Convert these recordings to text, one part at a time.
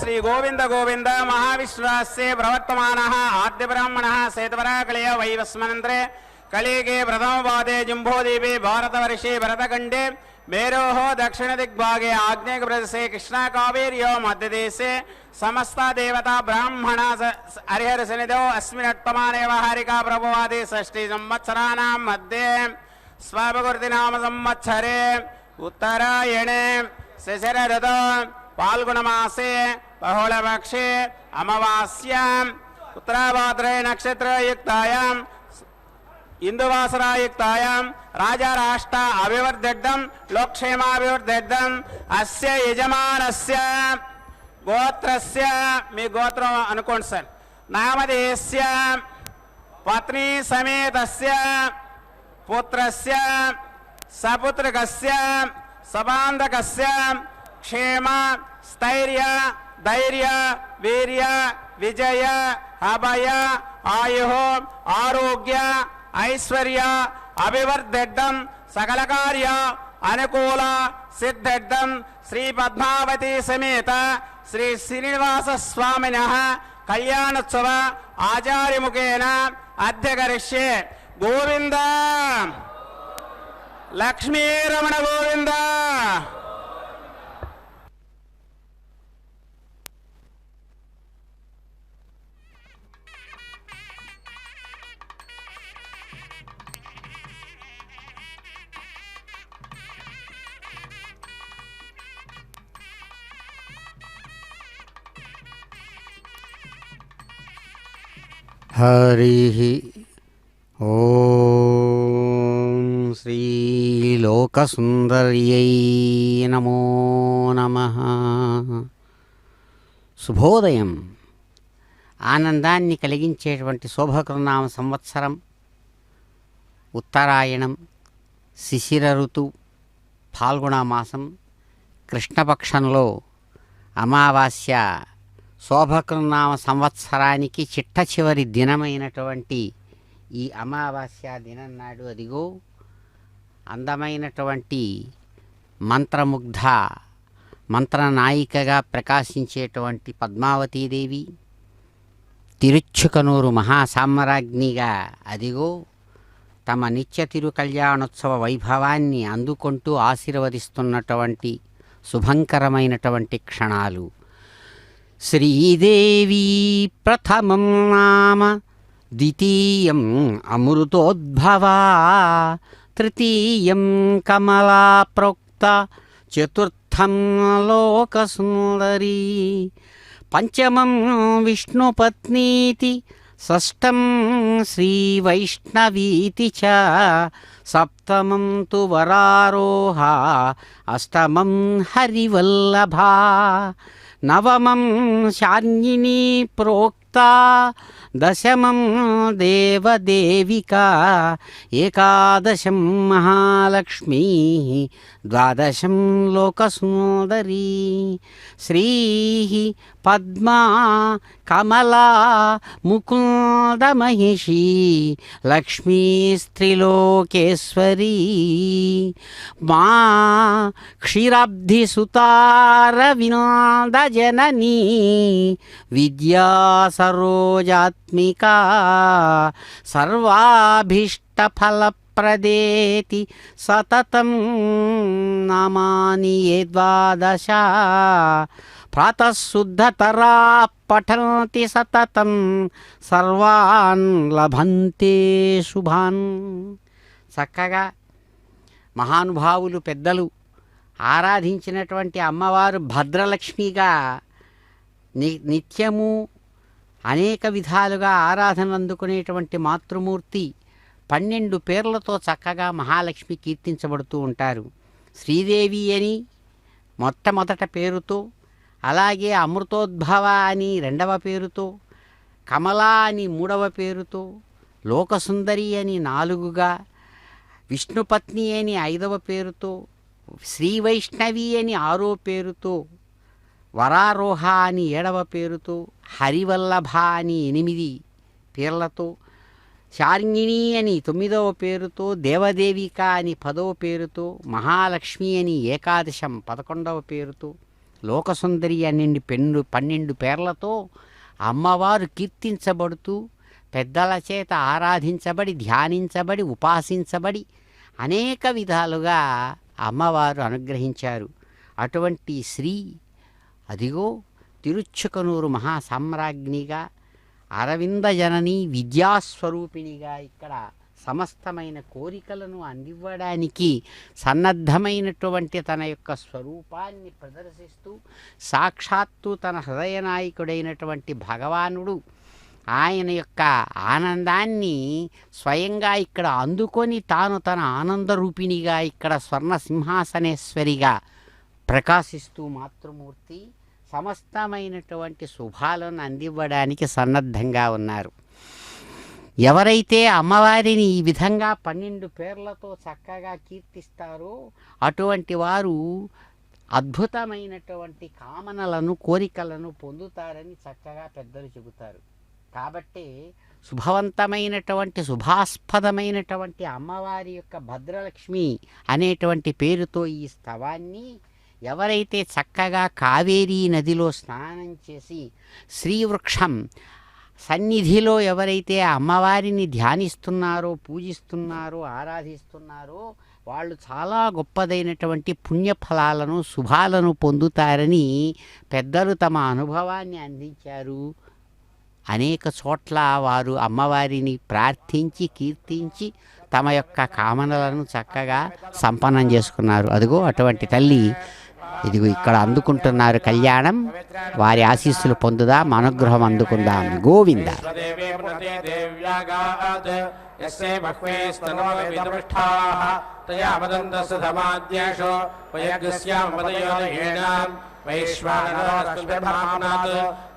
श्री गोविंद गोविंद महाविश्वास्य प्रवर्तमानः आद्य ब्राह्मणः सेतवराकलय वैवस्वनन्तरे कलिगे प्रथमपादे जम्बूद्वीपे भारतवर्षे भरतखण्डे मेरोः दक्षिणदिग्भागे आग्नेयप्रदेशे कृष्णाकावेर्यो मध्यदेशे समस्त देवता ब्राह्मण हरिहरसन्निधौ अस्मिन्नट्टमाने व्यावहारिका प्रभुवादि षष्ठी संवत्सराणां मध्ये स्वापकृतिनाम संवत्सरे उत्तरायणे शिशिरऋतौ फाल्गुणमासे बहुलपक्षे अमावास्याम् उत्तराभाद्रे नक्षत्रयुक्तायां इंदुवासरायुक्तायां राजा राष्ट्र अभिवर्धितं लोकक्षेमाभिवर्धितं अस्य यजमानस्य गोत्रस्य मी गोत्रम अनुकोंడి सर नामधेयस्य पत्नी समेतस्य पुत्रस्य सपुत्रकस्य सबान्धकस्य क्षेम स्थैर्य धैर्य वीर्य विजय अभय आयुः आरोग्य ऐश्वर्य अभिवर्धितं सकल कार्य अनुकूल सिद्धिर्दं श्री पद्मावती समेत श्री श्रीनिवास स्वामिनः कल्याणोत्सव आचार्य मुखेन अध्यकरिष्ये गोविंद लक्ष्मी रमण गोविंद हरि ओम श्रीलोकसुंदर्यै नमो नमः। శుభోదయం. ఆనందాన్ని కలిగించేటువంటి శోభకృనామ సంవత్సరం ఉత్తరాయణం, శిశిర ఋతు, ఫాల్గుణ మాసం, కృష్ణపక్షంలో అమావాస్య, శోభకృనామ సంవత్సరానికి చిట్ట చివరి దినమైనటువంటి ఈ అమావాస్య దినం నాడు అదిగో అందమైనటువంటి మంత్రముగ్ధ మంత్రనాయికగా ప్రకాశించేటువంటి పద్మావతీదేవి తిరుచ్చుకనూరు మహాసామ్రాజ్ఞిగా అదిగో తమ నిత్య తిరు కళ్యాణోత్సవ వైభవాన్ని అందుకుంటూ ఆశీర్వదిస్తున్నటువంటి శుభంకరమైనటువంటి క్షణాలు. శ్రీదేవీ ప్రథమం నామ ద్వితీయం అమృతోద్భవా తృతీయం కమలా ప్రోక్త చతుర్థం లోకసుందరీ పంచమం విష్ణుపత్నీతి షష్టం శ్రీవైష్ణవీతి చ సప్తమం తు వరారోహ అష్టమం హరివల్లభా నవమం శార్ంగిణీ ప్రోక్తా దశమం దేవదేవికా ఏకాదశం మహాలక్ష్మీ ద్వాదశం లోకసుందరీ శ్రీ పద్మా కమలా ముకుందమహిషీ లక్ష్మీ స్త్రీలోకేశ్వరీ మా క్షీరాబ్ధిసుతారవిందజననీ విద్యా సరోజాత్మికా సర్వాభీష్టఫలప్రదేతి సతతం నామాని ఏ ద్వాదశ ప్రాతఃశుద్ధతరా పఠంతి సతతం సర్వాన్ లభంతే శుభాన్. చక్కగా మహానుభావులు పెద్దలు ఆరాధించినటువంటి అమ్మవారు భద్రలక్ష్మిగా నిత్యము అనేక విధాలుగా ఆరాధన అందుకునేటువంటి మాతృమూర్తి 12 పేర్లతో చక్కగా మహాలక్ష్మి కీర్తించబడుతూ ఉంటారు. శ్రీదేవి అని మొట్టమొదట పేరుతో, అలాగే అమృతోద్భవ అని 2వ పేరుతో, కమలా అని 3వ పేరుతో, లోకసుందరి అని 4గా, విష్ణుపత్ని అని 5వ పేరుతో, శ్రీవైష్ణవి అని 6వ పేరుతో, వరారోహ అని 7వ పేరుతో, హరివల్లభ అని 8 పేర్లతో, శార్ంగిణి అని 9వ పేరుతో, దేవదేవిక అని 10వ పేరుతో, మహాలక్ష్మి అని ఏకాదశం 11వ పేరుతో, లోకసుందరి అనే 12 పేర్లతో అమ్మవారు కీర్తించబడుతూ పెద్దల చేత ఆరాధించబడి ధ్యానించబడి ఉపాసించబడి అనేక విధాలుగా అమ్మవారు అనుగ్రహించారు. అటువంటి శ్రీ అదిగో తిరుచుకనూరు మహాసామ్రాజ్ఞిగా అరవింద జనని విద్యాస్వరూపిణిగా ఇక్కడ సమస్తమైన కోరికలను అందివ్వడానికి సన్నద్ధమైనటువంటి తన యొక్క స్వరూపాన్ని ప్రదర్శిస్తూ సాక్షాత్తు తన హృదయనాయకుడైనటువంటి భగవానుడు ఆయన యొక్క ఆనందాన్ని స్వయంగా ఇక్కడ అందుకొని తాను తన ఆనందరూపిణిగా ఇక్కడ స్వర్ణ సింహాసనేశ్వరిగా ప్రకాశిస్తూ మాతృమూర్తి సమస్తమైనటువంటి శుభాలను అందివ్వడానికి సన్నద్ధంగా ఉన్నారు. ఎవరైతే అమ్మవారిని ఈ విధంగా 12 పేర్లతో చక్కగా కీర్తిస్తారో అటువంటి వారు అద్భుతమైనటువంటి కామనలను కోరికలను పొందుతారని చక్కగా పెద్దలు చెబుతారు. కాబట్టి శుభవంతమైనటువంటి శుభాస్పదమైనటువంటి అమ్మవారి యొక్క భద్రలక్ష్మి అనేటువంటి పేరుతో ఈ స్తవాన్ని ఎవరైతే చక్కగా కావేరీ నదిలో స్నానం చేసి శ్రీవృక్షం సన్నిధిలో ఎవరైతే అమ్మవారిని ధ్యానిస్తున్నారో పూజిస్తున్నారో ఆరాధిస్తున్నారో వాళ్ళు చాలా గొప్పదైనటువంటి పుణ్యఫలాలను శుభాలను పొందుతారని పెద్దలు తమ అనుభవాన్ని అందించారు. అనేక చోట్ల వారు అమ్మవారిని ప్రార్థించి కీర్తించి తమ యొక్క కామనలను చక్కగా సంపన్నం చేసుకున్నారు. అదిగో అటువంటి తల్లి ఇదిగో ఇక్కడ అందుకుంటున్నారు కళ్యాణం. వారి ఆశీస్సులు పొందుదాం, అనుగ్రహం అందుకుందాం. గోవింద. వైశ్వానరోస్మిర్భామనాత్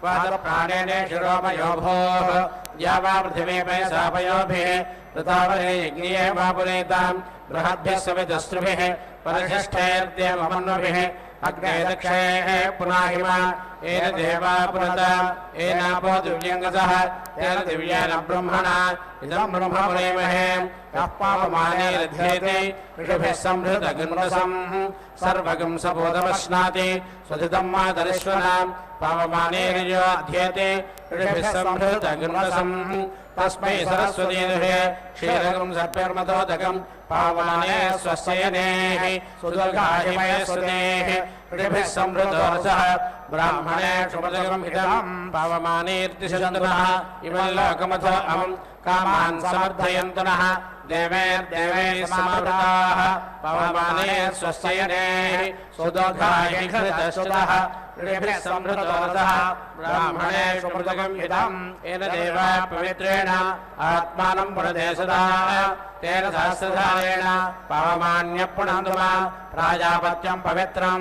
వాదప్రాణేనే శిరోమయో భోః యావా పృథివీపై సాపయోభిః తథావరే యజ్ఞే వా పునేతాం బృహద్భిः సవితస్త్రుభిः పరిశిష్టైర్దేవమన్వభిः అగ్నే దక్షే పునాహిమ ఏన దేవా పునత ఏనాపో దివ్యంగసః తేన దివ్యేన బ్రహ్మణ ఇదం బ్రహ్మ పునేమహే యః పాపమానేరధ్యేతే ఋషిభిः సంహృతగన్వసం సర్వగం సబోధమశ్నాతి స్వధితం మాతరిశ్వనాం పావమానేర్యోధ్యేతే ఋషిభిः సంహృతగన్వసం తస్మై సరస్వతీదే క్షీరగం సర్పర్మతోదకం పావమానే స్వస్యనేః సుదుర్గాహిమయ స్వదేః ఋషిభిः సంహృతోరసః బ్రాహ్మణే క్షుమదగం హితం పావమానేర్తిశంతునః ఇమం లోకమథో అహం కామాన్ సమర్థయంతునః దేవైర్దేవైः సమావృతాః పవమానే స్వస్యనేః సుదోఘాయఘృతశ్రుతః ఋషిభిः సంహృతోరసః బ్రాహ్మణేషు మృతగం హితం ఏన దేవా పవిత్రేణ ఆత్మానం పునదేశదా తేన సహస్రధారేణ పవమాన్యపుణంతు మా ప్రాజాపత్యం పవిత్రం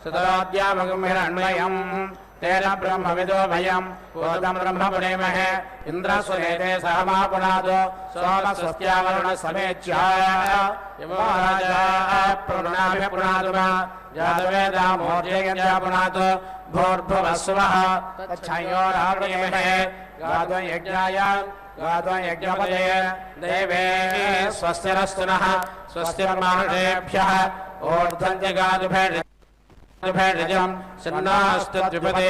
సుతోద్యామగం హిరణ్మయం తేన బ్రహ్మవిదో భయం పూతం బ్రహ్మ పునేమహే ఇంద్రస్వనేతే సహమా పునాదో సోమస్వస్త్యావరుణ సమేచ్ఛా యమో రాజా ప్రణాభ్య పునాదు మా జాతవేదామోర్జయజ్ఞా పునాతో భూర్భువస్వః తచ్చయోరావృణీమహే గాదో యజ్ఞాయ గాదో యజ్ఞపదే దేవే స్వస్తిరస్తునః స్వస్తిర్మానుషేభ్యః ఊర్ధ్వం జగాదుభేష సిన్నాస్తు ద్విపదే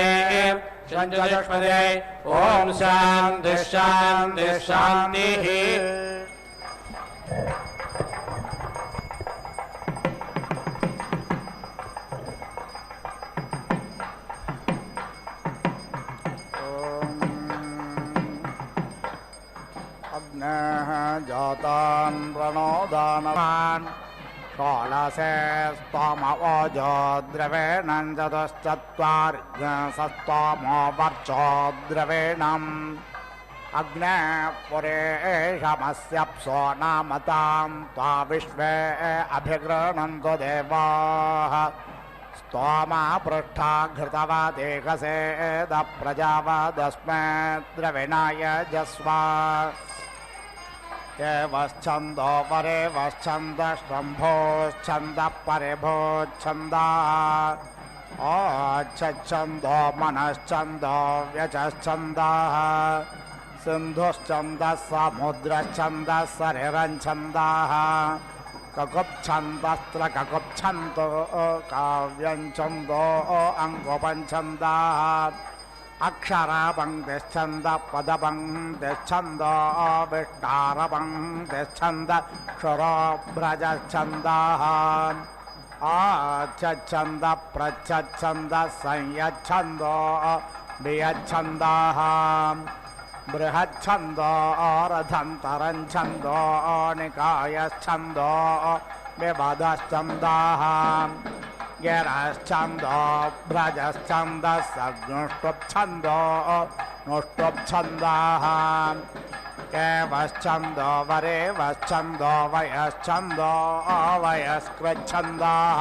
చంద్రయుష్పదే ఓం శాంతి శాంతి శాంతి. అగ్నేః జాతాన్ ప్రణోదానవాన్ షోడశే స్తోమవో ద్రవేణం చతుశ్చత్వార్యసస్తోమో వర్చో ద్రవేణం అగ్నే పురేషమస్యప్సో నామతాం త్వా విశ్వే అభిగృణంతు దేవాః స్తోమా పృష్ఠా ఘృతవాదేకసేద ప్రజావాదస్మే ద్రవిణాయ జస్వా ఏవశ్చందో పరేవశ్చందశ్రంభోశ్చంద పరిభోశ్చందాః ఓచ్ఛందో మనశ్చందో వ్యచశ్చందాః సింధుశ్చందः సముద్రశ్చందः సరిరంఛందాః కకుప్ఛందస్త్ర కకుప్ఛందో కావ్యం ఛందో అంగోపంఛందాః అక్షరపంక్తిశ్చంద పదపంక్తిశ్చందో విష్టారపంక్తిశ్చంద క్షురోభ్రజశ్చందాః ఆచ్ఛంద ప్రచ్ఛంద సంయచ్ఛందో వియచ్ఛందాః బృహచ్ఛందో రథంతరంఛందో నికాయశ్చందో విబధశ్చందాః గిరశ్చందో భ్రజశ్చంద సగ్నుష్టుప్ఛందో నుష్టుప్ఛందాః కేవశ్చందో వరేవశ్చందో వయశ్చందో వయస్కృచ్ఛందాః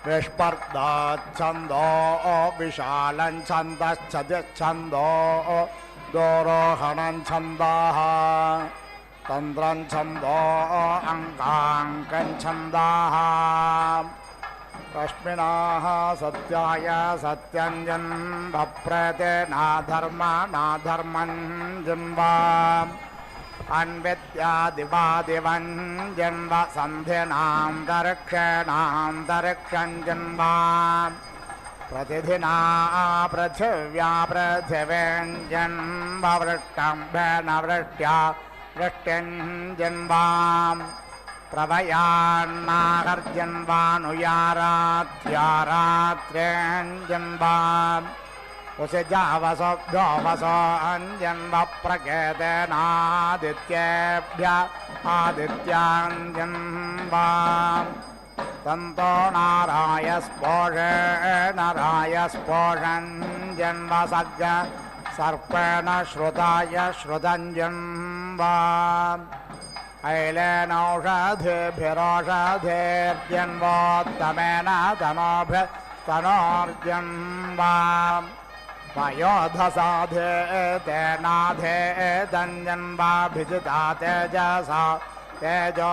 విస్పర్ధాచ్ఛందో విశాలం ఛందశ్చదిచ్ఛందో దోరోహణం ఛందాః తంత్రం ఛందో అంకాంకం ఛందాః రశ్మినాః సత్యాయ సత్యం జన్మప్రతే నాధర్మం జన్మా అన్విద్యాదివాదివం జన్మ సంధ్యనాంతరిక్షం జన్మా ప్రతిధినా పృథివ్యా పృథివీం జన్మ వృష్టం వృష్ట్యా వృష్టిం జన్మా ప్రవయాన్నాగర్జన్వానుయారాత్యారాత్రేం జన్మా ఉసిజావసోభ్యో వసోంజన్మ ప్రకేతేనాదిత్యేభ్య ఆదిత్యాం జన్మా తంతో నారాయస్పోషం జన్మ సగ్గ సర్పేణ శ్రుతాయ శ్రుతం జన్మా ఐలేనౌషధిభిరోషధేర్జన్మోత్తమేన తనోర్జన్మా వయోధసాధే తేనాధే దంజన్వాభిజితా తేజసా తేజో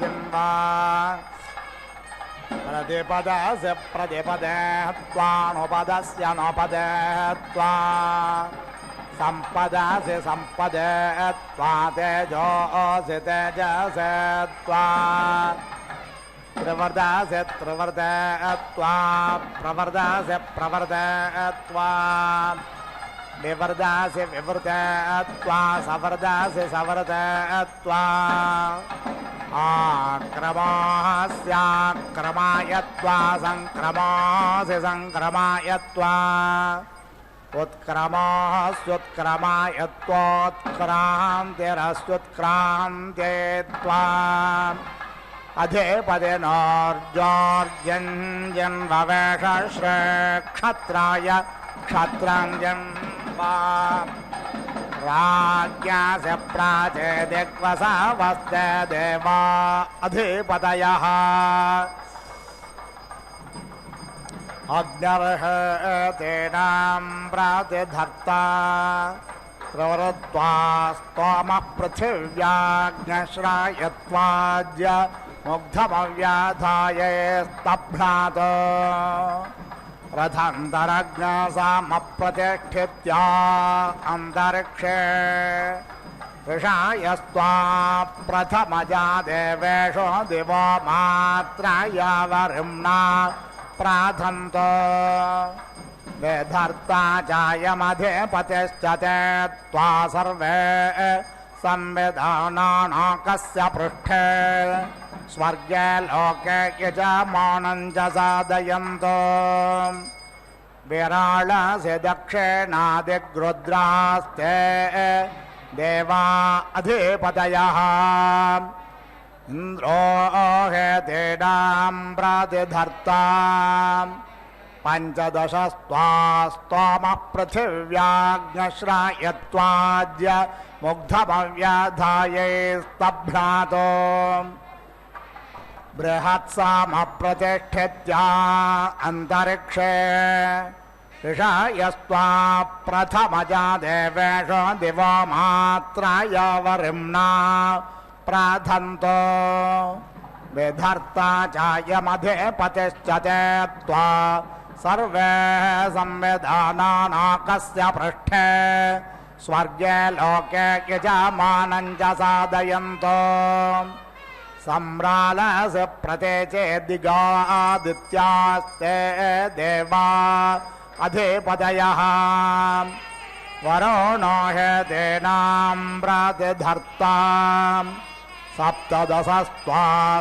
జన్మా ప్రతిపదసి ప్రతిపదే త్వానుపదస్య నోపదే త్వా సంపదసి సంపదే త్వా తేజోసి తేజసే త్వా ప్రవర్ధసి త్రివర్ధే త్వా ప్రవర్ధసి ప్రవర్ధే త్వా వివర్ధసి వివృతే త్వా సవర్ధసి సవర్ధే త్వా ఆక్రమాస్యాక్రమాయ త్వా సంక్రమాసి సంక్రమాయ త్వా ఉత్క్రమాస్యుత్క్రమాయ త్వోత్క్రాంతిరస్యుత్క్రాంతే త్వా అధేపదేనోర్జోర్జన్వవేష క్షత్రాయ క్షత్రం జన్మా राज्ञास्य प्राचे दिग्वसावस्ते देवा अधिपतयः अग्निर्हतेनां प्रतिधत्ता प्रवृत्वा स्तोमः पृथिव्याग्निश्रायत्वाज्य मुग्धमव्याधाये स्तभ्रात रथान्तरग्नसामप्रतिष्ठित्या अन्तरिक्षे ऋषायस्त्वा प्रथमजा देवेषु दिवो मात्रायावरिम्ना प्राथन्त वेधर्ता चायमधिपतिश्च ते त्वा सर्वे संविधानानाकस्य पृष्ठे स्वर्गे लोके यजमानं च साधयन्तो विराळस्य दक्षिणादिग्रुद्रास्ते देवा अधिपतयः इन्द्रो हेतेनां प्रतिधर्ता पञ्चदशस्त्वा स्तोमः पृथिव्याग्निश्रायत्वाज्य मुग्धमव्याधाये स्तभ्रातो बृहत्सामप्रतिष्ठित्या अन्तरिक्षे ऋषायस्त्वा प्रथमजा देवेषु दिवो मात्रायावरिम्ना प्राथन्तो विधर्ता चायमधिपतिश्च ते त्वा सर्वे संविधानानाकस्य पृष्ठे स्वर्गे लोके यजमानं च साधयन्तो सम्रालस प्रतेचे दिगादित्यास्ते देवा अधिपतयः वरुणो हेतेनां प्रतिधर्ता सप्तदशस्त्वामः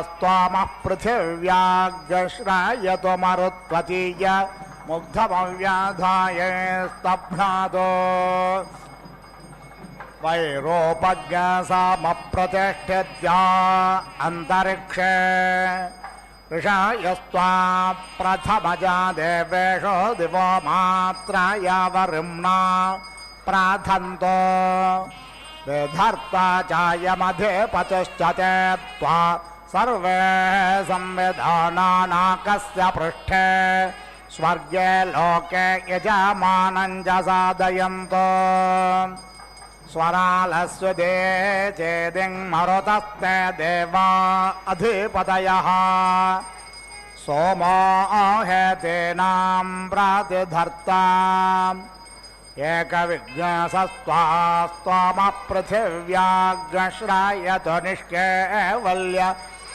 पृथिव्याग्रश्रायतो मरुत्वतीय मुग्धमव्याधाय स्तभ्नातो वैरोपज्ञासामप्रतिष्ठित्या अन्तरिक्षे ऋषयस्त्वा प्रथमजा देवेषु दिवो मात्रायावरिम्णा प्राथन्तो विधर्ता चायमधिपतिश्च ते त्वा सर्वे संविधानानाकस्य पृष्ठे स्वर्गे लोके यजमानं च साधयन्तो स्वरालस्वदे चेदिं मरुतस्ते देवा अधिपतयः सोमो हेतेनां प्रतिधर्ता एकविज्ञासस्त्वामः पृथिव्याग्रश्रायतो निष्केवल्य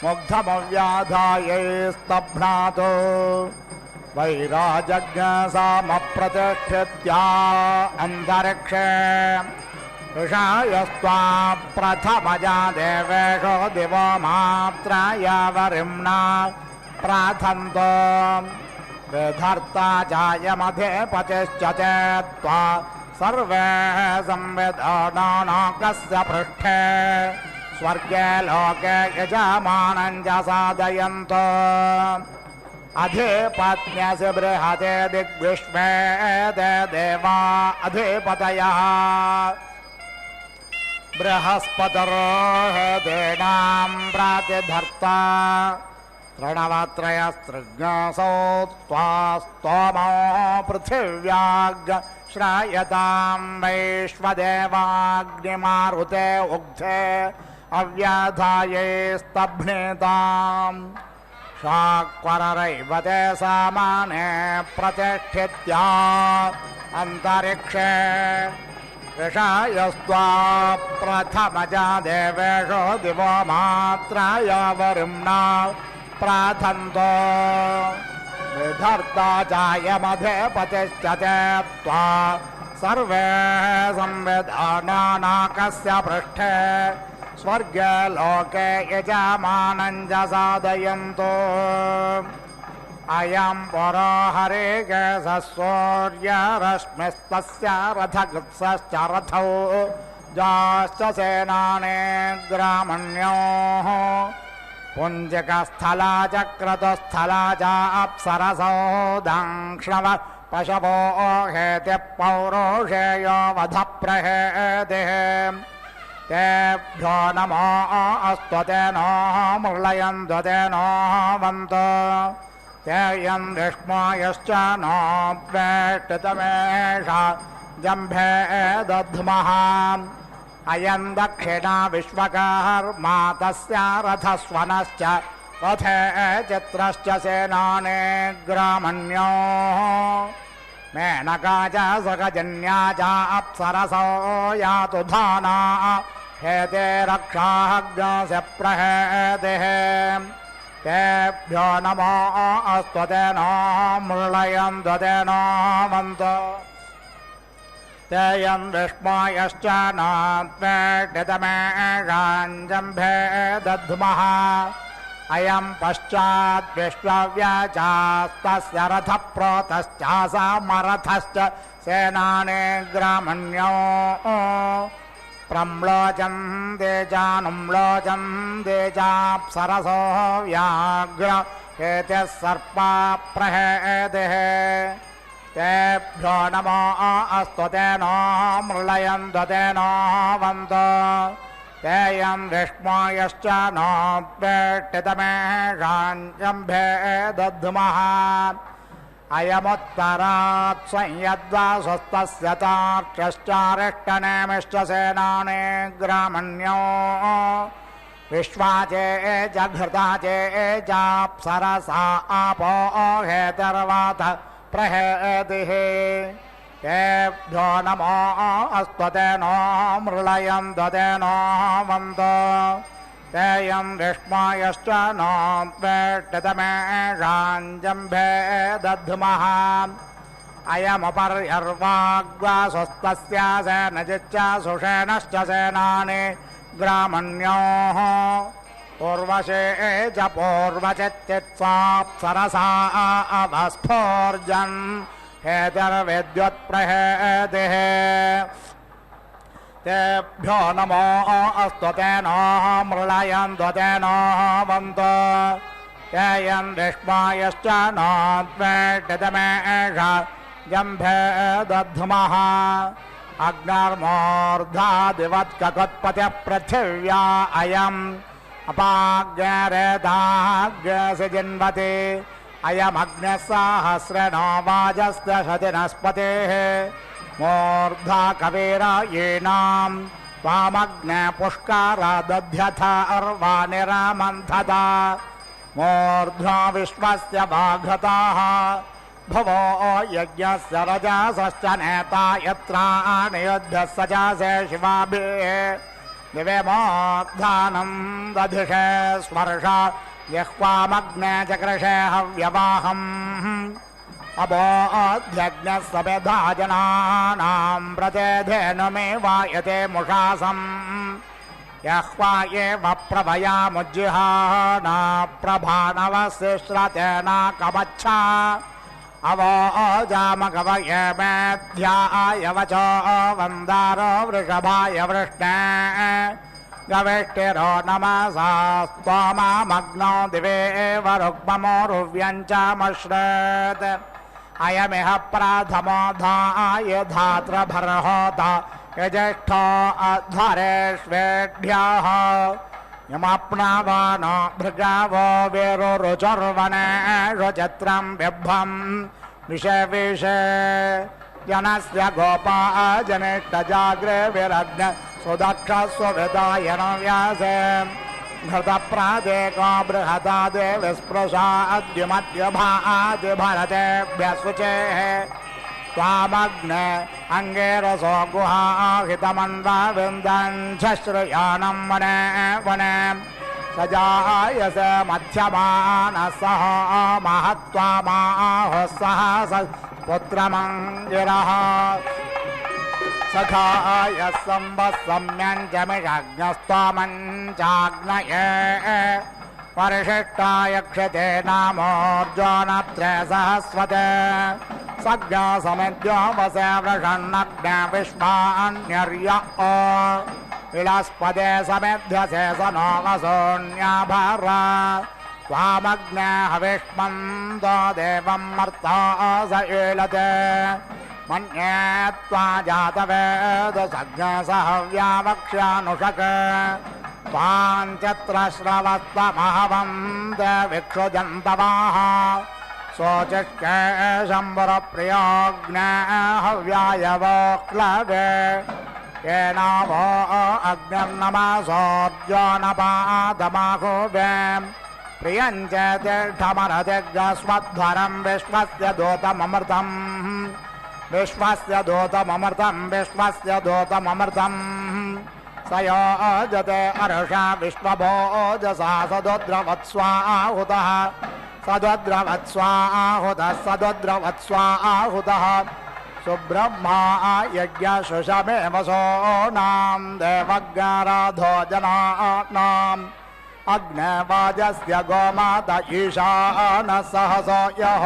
मुग्धमव्याधाय स्तभ्नातो वैराजज्ञासामप्रतिष्ठित्या अन्तरिक्षे ऋषयस्त्वा प्रथमजा देवेषु दिवो मात्रायावरिम्णा प्राथन्तो विधर्ता चायमधिपतिश्च ते त्वा सर्वे संविधानानाकस्य पृष्ठे स्वर्गे लोके यजमानं च साधयन्तो अधिपत्न्यसि बृहते दिग्विश्वे ते देवा अधिपतयः बृहस्पतिर्हतेनां प्रतिधर्ता प्रणवत्रयस्त्रिज्ञासौ त्वा स्तोमो पृथिव्याग्रश्रायतां वैश्वदेवाग्निमारुते उग्धे अव्याधाये स्तभ्नेताम् शाक्वररैवते सामाने प्रतिष्ठित्या अन्तरिक्षे ऋषयस्त्वा प्रथमजा देवेषु दिवो मात्रायावरिम्णा प्राथन्तो विधर्ता चायमधिपतिश्च ते त्वा सर्वे संविधानानाकस्य पृष्ठे स्वर्गे लोके यजमानं च साधयन्तो अयं पुरो हरिकेशः सूर्यरश्मिस्तस्य रथगत्सश्च रथौ जाश्च सेनाने ग्रामण्योः पुञ्जकस्थला च क्रतुस्थला च अप्सरसो दंक्ष्णव पशवो हेतिः पौरुषेयो वधप्रहेतिः तेभ्यो नमो अस्तु तेनो मृळयन्तु तेनो वन्तो ते यं विष्मायश्च नो वेष्टितमेषा जम्भे दध्मः अयं दक्षिणा विश्वकर्मा तस्य रथस्वनश्च रथे चित्रश्च सेनाने ग्रामण्योः मेनका च सकजन्या च अप्सरसो यातु धाना हेते रक्षाग्नस्य प्रहेतिः तेभ्यो नमो अस्तु तेनो मृळयन्तु तेनो वन्तो ते यं विष्मायश्च न वेष्टितमेषाञ्जम्भे दध्मः अयं पश्चात् विश्वव्याचास्तस्य रथप्रोतश्चासामरथश्च सेनाने ग्रामण्योः प्रम्लोचन्ते चानुम्लोचन्ते चाप्सरसो व्याघ्र हेतिः सर्पा प्रहेतिः तेभ्यो नमो अस्तु तेनो मृळयन्तु तेनो वन्तो ते यं विष्मायश्च नो वेष्टितमेषाञ्जम्भे दध्मः अयमुत्तरात् संयद्वा स्वस्तस्य तार्क्ष्यश्चारिष्टनेमिश्च सेनाने ग्रामण्योः विश्वाचे च घृताचे चाप्सरसा आपो हेतर्वाथ प्रहेतिः तेभ्यो नमो अस्तु तेनो मृळयन्तु तेनो वन्तो तेयं विष्मायश्च नो वेष्टतमेषाञ्जम्भे दध्मः अयमपर्यर्वाग्वा स्वस्तस्य सेनजिच्च सुषेणश्च सेनानि ग्रामण्योः पूर्वशे च पूर्वचित्तित्साप्सरसा अवस्फोर्जन् हेतिर्विद्युत्प्रहेतिः तेभ्यो नमो अस्तु तेनो मृळयन्तु तेनो वन्तु तेयं विष्मायश्च नो द्वेष्टितमेष जम्भे दध्मः अग्निर्मूर्धादिवत्ककुत्पतिः पृथिव्या अयम् अपाग्रेदाग्रसि जिन्वति अयमग्निः सहस्रेणो वाजस्य शतिनस्पतिः मूर्धा कवीरायीणां त्वामग्ने पुष्करादध्यथ अर्वानिरमन्थता मूर्ध्वा विश्वस्य वाघताः भवो यज्ञस्य रजसश्च नेता यत्राणि युद्धः स च से शिवाभिः दिवे मोद्धानं दधिषे स्वर्ष जिह्वामग्ने चकृषे हव्यवाहम् अबोध्यज्ञः समेधा जनानां प्रतेधेनुमे वायते मुषासम् यह्वा एव प्रभयामुज्जिहाना प्रभानवशिश्रतेन कवच्छा अवोजामकवये मेध्याय वचो वन्दारो वृषभाय वृष्णे गविष्टिरो नमसा स्तोममग्नो दिवे रुग्ममोरुव्यञ्चमश्रेत् अयमिह प्रथमो धाय धात्रभर्होता यज्येष्ठो अध्वरेष्वेढ्यः यमप्नवानो भृगवो वीरुरुचुर्वनेषु चित्रं बिभ्वम् विषविषे जनस्य गोपा जनिष्ठजाग्रे विरग्न सुदक्षस्वविदायन व्यासे घृतप्रादेको बृहदादे विस्पृशाद्युमद्युभाति भरतेभ्यस्वचेः त्वामग्ने अङ्गेरसो गुहाहितमन्वाविन्दञ्छश्रुयानं वने वने सजायस मध्यमानः सह महत्त्वामाहुः सह पुत्रमङ्गिरः सखाय संवत्सम्यञ्चमिषज्ञस्त्वमञ्चाग्नये परिशिष्टाय क्षते नामोर्जोनत्रे सहस्वते सज्ञा समिद्यो वसे वृषन्नग्ने विश्वान्यर्य विलस्पदे समेध्यसे स नो वसून्याभर त्वामग्ने हविष्मन्दो देवं मर्ता स ईलते मन्ये त्वा जातवेदसज्ञसहव्यावक्ष्यानुषक त्वाञ्चत्रश्रवस्तमहवं विक्षुजन्तवाः सोचिष्के शम्बरप्रियोऽग्ने हव्यायवोक्लवे येनावो अग्निर्नमसोऽर्जोनपादमाहुवे प्रियञ्च तिष्ठमरदिग्स्वध्वरं विश्वस्य दूतममृतम् विश्वस्य दूतममृतं विश्वस्य दूतममृतम् स योजते अर्षा विश्वभोजसा सदोद्रवत्स्वाहुतः सदोद्रवत्स्वाहुतः सदोद्रवत्स्वाहुतः सुब्रह्मा यज्ञशुषमेव सोनां देवज्ञाराधो जनानाम् अग्नेवाजस्य गोमाता ईशानः सहसो यः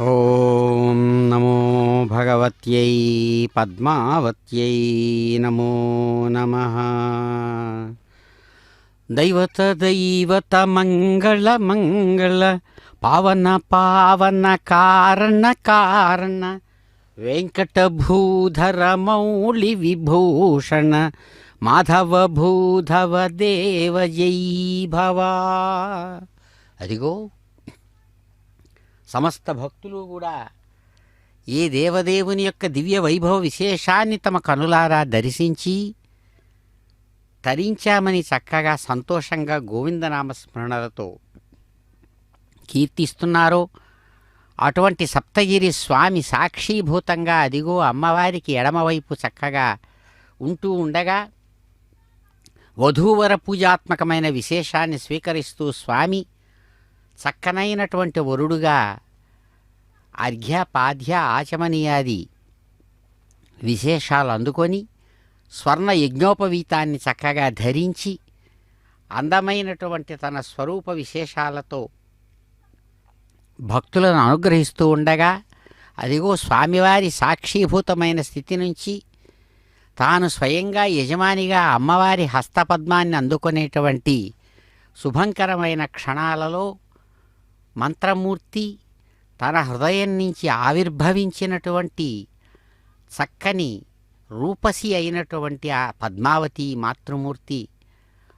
ఓం నమో భగవత్యై పద్మావత్యై నమో నమః. దైవత దైవత మంగళ మంగళ పావన పావన కారణ కారణ వెంకటభూధర మౌళి విభూషణ మాధవ భూధవ దేవ జై భవ. అదిగో సమస్త భక్తులు కూడా ఏ దేవదేవుని యొక్క దివ్య వైభవ విశేషాన్ని తమ కనులారా దర్శించి తరించామని చక్కగా సంతోషంగా గోవిందనామ స్మరణలతో కీర్తిస్తున్నారో అటువంటి సప్తగిరి స్వామి సాక్షీభూతంగా అదిగో అమ్మవారికి ఎడమవైపు చక్కగా ఉంటూ ఉండగా వధూవర పూజాత్మకమైన విశేషాన్ని స్వీకరిస్తూ స్వామి చక్కనైనటువంటి వరుడుగా అర్ఘ్య పాద్య ఆచమనీయాది విశేషాలు అందుకొని స్వర్ణ యజ్ఞోపవీతాన్ని చక్కగా ధరించి అందమైనటువంటి తన స్వరూప విశేషాలతో భక్తులను అనుగ్రహిస్తూ ఉండగా అదిగో స్వామివారి సాక్షీభూతమైన స్థితి నుంచి తాను స్వయంగా యజమానిగా అమ్మవారి హస్తపద్మాన్ని అందుకునేటువంటి శుభంకరమైన క్షణాలలో మంత్రమూర్తి తన హృదయం నుంచి ఆవిర్భవించినటువంటి చక్కని రూపసి అయినటువంటి ఆ పద్మావతి మాతృమూర్తి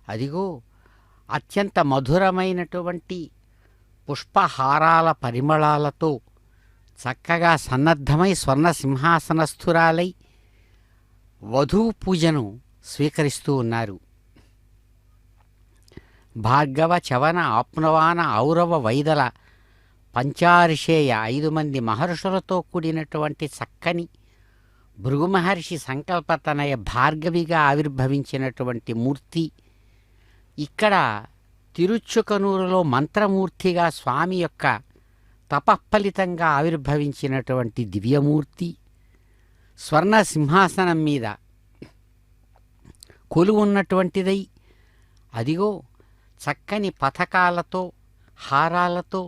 అదిగో అత్యంత మధురమైనటువంటి పుష్పహారాల పరిమళాలతో చక్కగా సన్నద్ధమై స్వర్ణ సింహాసనస్థురాలై వధూ పూజను స్వీకరిస్తూ ఉన్నారు. భార్గవ చవన ఆప్నవాన ఔరవ వైదల పంచారిషేయ 5 మంది మహర్షులతో కూడినటువంటి చక్కని భృగు మహర్షి సంకల్పతనయ భార్గవిగా ఆవిర్భవించినటువంటి మూర్తి ఇక్కడ తిరుచుకనూరులో మంత్రమూర్తిగా స్వామి యొక్క తపఃఫలితంగా ఆవిర్భవించినటువంటి దివ్యమూర్తి స్వర్ణ సింహాసనం మీద కొలువున్నటువంటిదై అదిగో చక్కని పథకాలతో హారాలతో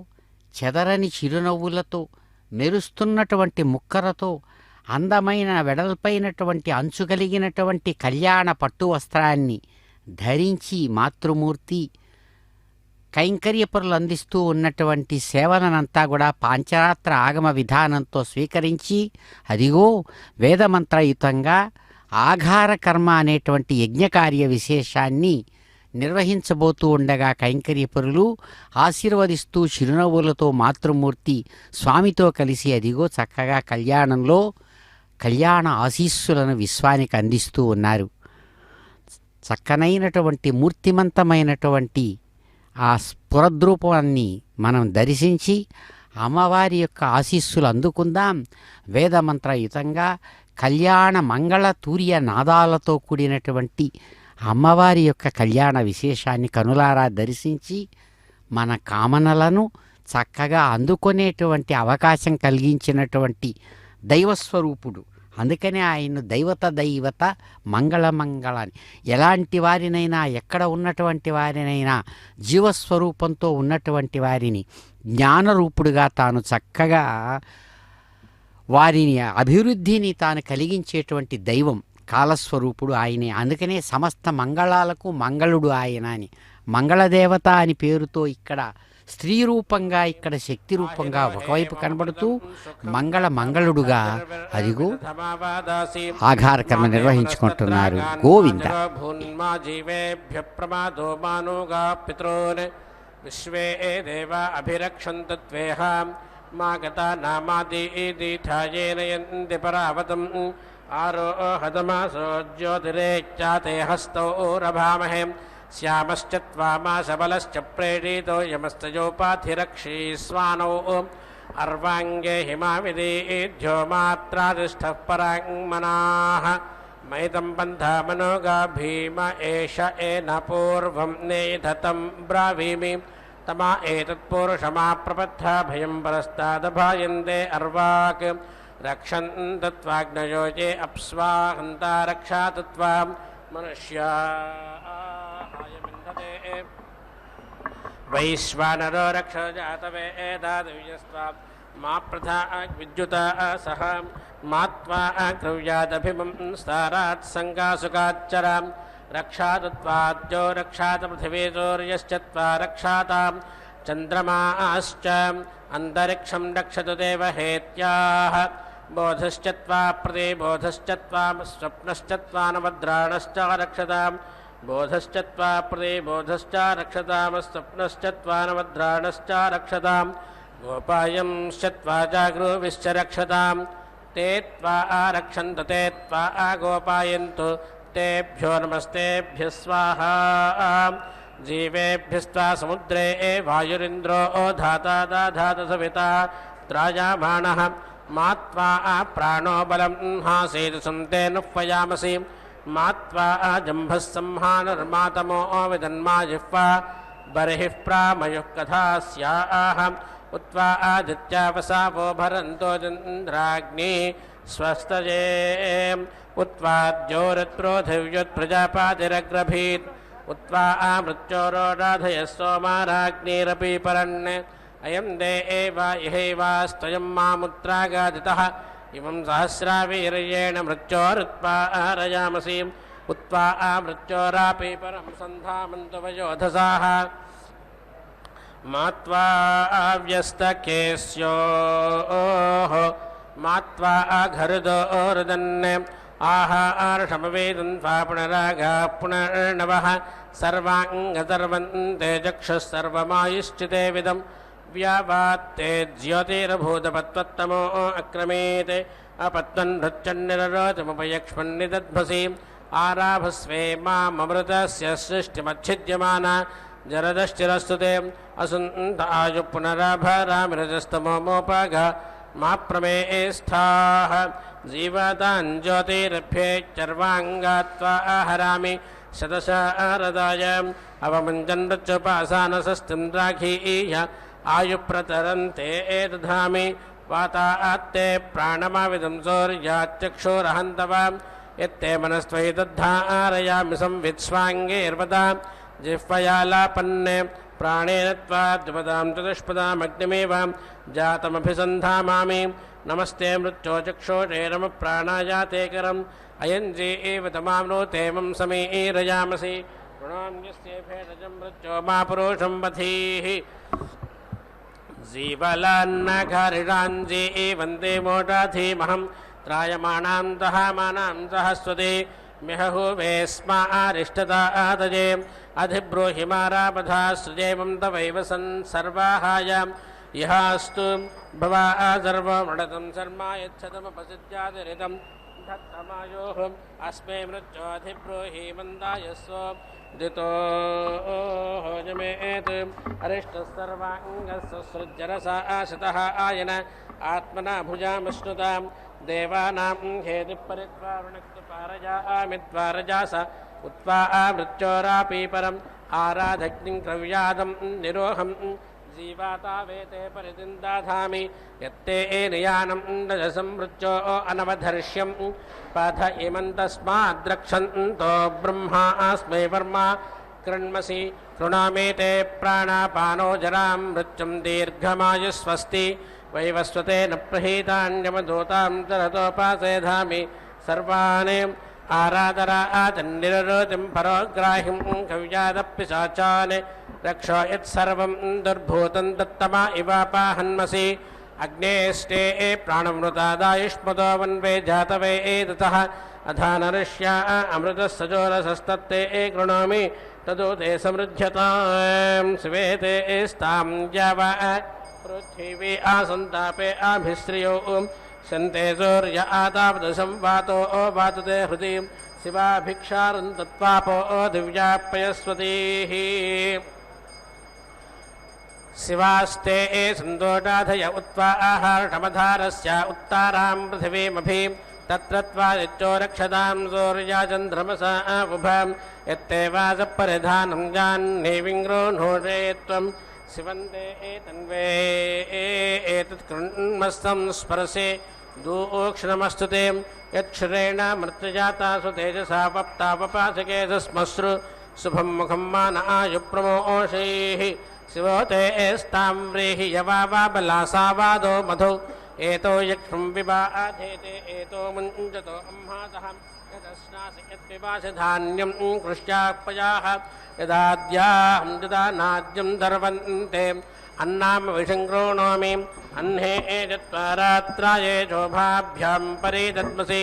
చెదరని చిరునవ్వులతో మెరుస్తున్నటువంటి ముక్కరతో అందమైన వెడల్పైనటువంటి అంచు కలిగినటువంటి కళ్యాణ పట్టు వస్త్రాన్ని ధరించి మాతృమూర్తి కైంకర్యపరులు అందిస్తూ ఉన్నటువంటి సేవలనంతా కూడా పాంచరాత్ర ఆగమ విధానంతో స్వీకరించి అదిగో వేదమంత్రయుతంగా ఆఘార కర్మ అనేటువంటి యజ్ఞకార్య విశేషాన్ని నిర్వహించబోతూ ఉండగా కైంకర్యపరులు ఆశీర్వదిస్తూ చిరునవ్వులతో మాతృమూర్తి స్వామితో కలిసి అదిగో చక్కగా కళ్యాణంలో కళ్యాణ ఆశీస్సులను విశ్వానికి అందిస్తూ ఉన్నారు. చక్కనైనటువంటి మూర్తిమంతమైనటువంటి ఆ స్ఫురద్రూపాన్ని మనం దర్శించి అమ్మవారి యొక్క ఆశీస్సులు అందుకుందాం. వేదమంత్రయుతంగా కళ్యాణ మంగళ తూర్య నాదాలతో కూడినటువంటి అమ్మవారి యొక్క కళ్యాణ విశేషాన్ని కనులారా దర్శించి మన కామనలను చక్కగా అందుకునేటువంటి అవకాశం కలిగించినటువంటి దైవస్వరూపుడు. అందుకనే ఆయన దైవత మంగళమంగళాన్ని ఎలాంటి వారినైనా ఎక్కడ ఉన్నటువంటి వారినైనా జీవస్వరూపంతో ఉన్నటువంటి వారిని జ్ఞానరూపుడుగా తాను చక్కగా వారిని అభివృద్ధిని తాను కలిగించేటువంటి దైవం కాలస్వరూపుడు ఆయనే. అందుకనే సమస్త మంగళాలకు మంగళుడు ఆయన అని మంగళదేవత అని పేరుతో ఇక్కడ స్త్రీ రూపంగా ఇక్కడ శక్తి రూపంగా ఒకవైపు కనబడుతూ మంగళుడుగా అదిగో ఆఘార కర్మ నిర్వహించుకుంటున్నారు. గోవింద విశ్వే దేవ అభిరక్షంతు త్వేహం మా గతా నామాదీథాయేనయంతి పరావతం ఆరోహతమాసో జ్యోతిరేచ్చాతే హస్తౌ రభామహే శ్యామశ్చ త్వామాసబలశ్చ ప్రేణీతో యమస్తయోపాధిరక్షీ స్వానౌ అర్వాంగే హిమావిదీధ్యో మాత్రాదిష్టః పరాంగమనాః మైతం పంథా మనోగా భీమ ఏష ఏన పూర్వం నేధతం బ్రావీమి తమా ఏతత్పురుషమాప్రపథ భయం పరస్తాదభాయంతే అర్వాక్ రక్షంతత్వాగ్నయో ఏ అప్స్వాహంతా రక్షాతత్వా మనుష్యా వైశ్వానరో రక్షజాతవేదాదివ్యస్వా మా ప్రథా విద్యుత సహ మాత్వా క్రవ్యాదభిమం స్తారాత్ సంగాసుకాచ్చరా రక్షాతత్వాద్యో రక్షాత పృథివీసూర్యశ్చత్వా రక్షాతాం చంద్రమాశ్చ అంతరిక్షం రక్షతు దేవహేత్యాః బోధశ్చత్వా ప్రతిబోధశ్చత్వా స్వప్నశ్చత్వా నవద్రాణశ్చ రక్షతాం బోధశ్చత్వా ప్రతిబోధశ్చ రక్షతాం స్వప్నశ్చత్వా నవద్రాణశ్చ రక్షతాం गोपायंश्चत्वा जागृविश्च रक्षतां ते त्वा आरक्षन्तु ते त्वा आगोपायन्तु तेभ्यो नमस्तेभ्यः स्वाहा जीवेभ्यस्त्वा समुद्रे वायुरिन्द्रो धाता दाधात सविता त्रायामाणः मा त्वा प्राणो बलं हासेतु सन्तेनुपयामसि मा त्वा जम्भः संहानर्मातमो विदन्मा जिह्वा बर्हिः प्रामयुः कथा स्याः उत्वा आदित्यावसावो भरन्तो चन्द्राग्नि स्वस्तये उत्वाद्योरत्रोधिव्युत्प्रजापातिरग्रभीत् उत्वा आमृत्योरोराधयः सोमाराग्निरपि परन् अयं देवा इहैवास्त्वयं मामुत्रागादितः इमं सहस्रावीर्येण मृत्योरुत्पारयामसि उत्वा आमृत्योरापि परं सन्धामन्तु वयोधसाः मा त्वा व्यस्तकेस्योः मा त्वा घरुदोरुदन् आहार्षमवेदन् त्वा पुनरागाः पुनर्नवः सर्वाङ्गसर्वन्ते चक्षुः सर्वमायुश्चिते विदं व्यावात्ते ज्योतिरभूतपत्वत्तमो अक्रमेत् अपत्वन् भृत्यन्निररोचमुपयक्ष्मन्निदध्वसि आराभस्वे माममृतस्य सृष्टिमच्छिद्यमाना जरदश्चिरस्तु ते असुन्त आयु पुनराभरामिरजस्तमोमोपाघ मा प्रमेस्थाः जीवतान् ज्योतिरभ्येच्चर्वाङ्गात्वा आहरामि शतशारदाय अवमुञ्चन् मृत्युपासानसस्तिं द्राघीय आयुप्रतरन्ते दधामि वातात्ते प्राणमाविदं सौर्याच्चक्षुरहन्तव यत्ते मनस्त्वयि दद्धारयामि संवित्स्वाङ्गेर्वदा जिह्वयालापन्ने प्राणेन त्वा द्विपदां चतुष्पदामग्निमेव जातमभिसन्धामामि नमस्ते मृत्योचक्षुषे नमः प्राणायाते करम् अयं एव तमाम्नोते मम समीरयामसि ऋणान्यस्य भेषजं मृत्यो मा पुरुषं वधीः जीवलान्नघरिणाञ्जी वन्दे मोटाधीमहं त्रायमाणां दहामानां सहस्वते मिहहुवे स्मारिष्टता आदये अधिब्रूहि मारापधा सृजेमं तवैव सन् सर्वाहायां यहास्तु भवा सर्वमृतं शर्मा यच्छतमपसिद्ध्यादिरिदं धत्तमायोः अस्मै मृत्योधिब्रूहि मन्दायस्व दितो जमेत् अरिष्टः सर्वाङ्गस्य सृज्जरसा आशतः आयन आत्मना भुजामश्नुतां देवानां हेतिपरित्वा वृणक्तुपारजामित्वारजास उत्वा मृत्योरापि परम् आराधग्निं क्रव्यादं निरोहं जीवातावेते परिदिन्दाधामि यत्ते नियानं रजसं मृत्यो अनवधर्ष्यं पाथ इमं तस्माद्रक्षन्तो ब्रह्मा अस्मै वर्मा कृण्मसि कृणामेते प्राणापानो जरां मृत्युं दीर्घमायुस्वस्ति वैवस्वतेन प्रहीतान्यमधूतां तरतोपासेधामि सर्वाणि आराधराचन्निररोतिं परोग्राहिं कव्यादपिशाचान् रक्ष यत्सर्वं दुर्भूतं दत्तमा इवापाहन्मसि अग्नेष्टे प्राणमृतादायुष्मतो वन्वे जातवे एततः अधानऋष्या अमृतस्सजोरसस्तत्ते कृणोमि तदो ते समृध्यतां शिवेते स्तां जावा पृथिवी आसन्तापे आभिश्रियो सन्ते सूर्य आतापदसंवातो वातते हृदि शिवाभिक्षारं तत्त्वापो दिव्यापयस्वतीः शिवास्ते सन्दोटाधय उत्वा आहारमधारस्य उत्तारां पृथिवीमभिं तत्र त्वादित्यो रक्षतां सूर्याचन्द्रमसा उभां यत्ते वासपरिधानं जाह्नवीङ्ग्रोन्होषे त्वं शिवन्ते एतन्वे एतत् कृण्मस्तं स्पर्शे दूक्ष्णमस्तु ते यच्छ्रेण मृत्युजातासु तेजसा वप्तापपासके तस्मश्रु शुभं मुखं मान आयुप्रमोषैः शिवो ते एस्तां व्रीहि यवाबलासावादो मधु एतो यक्षं विवाधेते एतो मुञ्जतो अम्हातः यदश्नासि यत्पिबासि धान्यं कृष्यापयाः यदाद्याहं ददानाद्यं दर्वन्ते अन्नाम विशङ्क्रोणोमि अह्ने एजत्वारात्राये शोभाभ्यां परिदद्मसि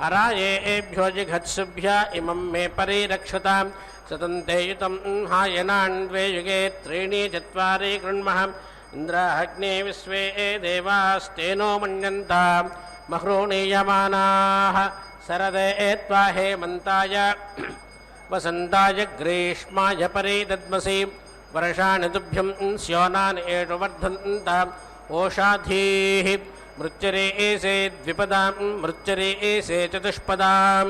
अराये एभ्यो जिघत्सुभ्य इमं मे परिरक्षतां सतन्ते युतं हायनान् द्वे युगे त्रीणि चत्वारि कृण्मः ఇంద్రాగ్నే విశ్వే దేవాస్తేనో మన్యంతాం మహృణీయమానాః శరదే త్వా హేమంతాయ వసంతాయ గ్రీష్మాయ పరిదద్మసి వర్షాణి తుభ్యం స్యోనాని ఏషు వర్ధంతాం ఓషాధీః మృత్యురేసే ద్విపదాం మృత్యురేసే చతుష్పదాం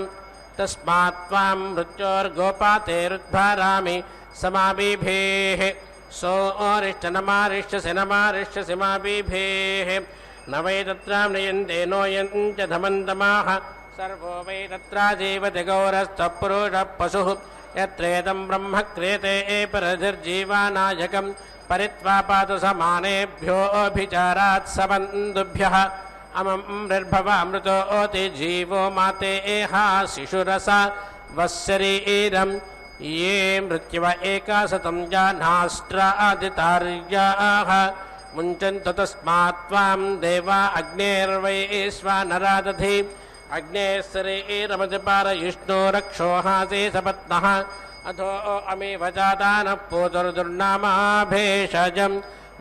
తస్మాత్ త్వాం మృత్యోర్గోపాతేరుద్ధారామి సమాబీభేః సోరిష్టనమారిష్యసి నమారిష్యసి మాబీభేః న వై తత్రాం నయంతే నోయంచ ధమంతమాః సర్వో వై తత్రా జీవతి గౌరస్థః పురుషః పశుః యత్రేదం బ్రహ్మ క్రియతే పరధిర్జీవానాయకం పరిత్వాపాతు సమానేభ్యోభిచారాత్ సబంధుభ్యః అమం నిర్భవామృతోతి జీవో మాతేహా శిశురస వశరీరం ఏ మృత్యువ ఏకాశతం జానాస్ట్రాదితార్యాః ముంచन्तు తస్మాత్ త్వాం దేవా అగ్నేర్వైశ్వానరాదధి అగ్నేః శరీరమతిపారయిష్ణో రక్షోహాసే సపత్నః అథో అమేవ జాతానః పూతుర్దుర్నామాభేషజం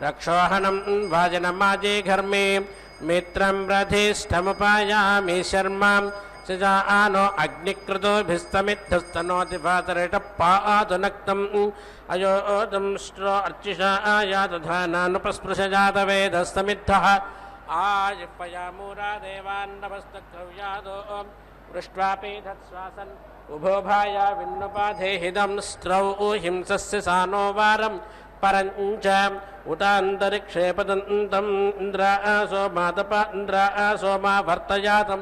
రక్షోహనం వాజనమాజే ఘర్మే మిత్రం రథిష్టముపాయామి శర్మాం సిజానో అగ్నికృతోభిస్తమిద్ధస్తనోతి భాతరిట పాతు నక్తం అయోదం శ్రో అర్చిషాయాతధానానుపస్పృశజాతవేదస్తమిద్ధః ఆజిహ్వయామూరా దేవాన్నవస్తక్రవ్యాదో పృష్ట్వాపీధత్శ్వాసన్ ఉభోభాయ విన్నుపాధేహిదం స్త్రౌ హింసస్య సానో వారం పరంచ ఉతాంతరిక్షే పదంతం ఇంద్రాసో మాతప ఇంద్రాసోమా వర్తయాతం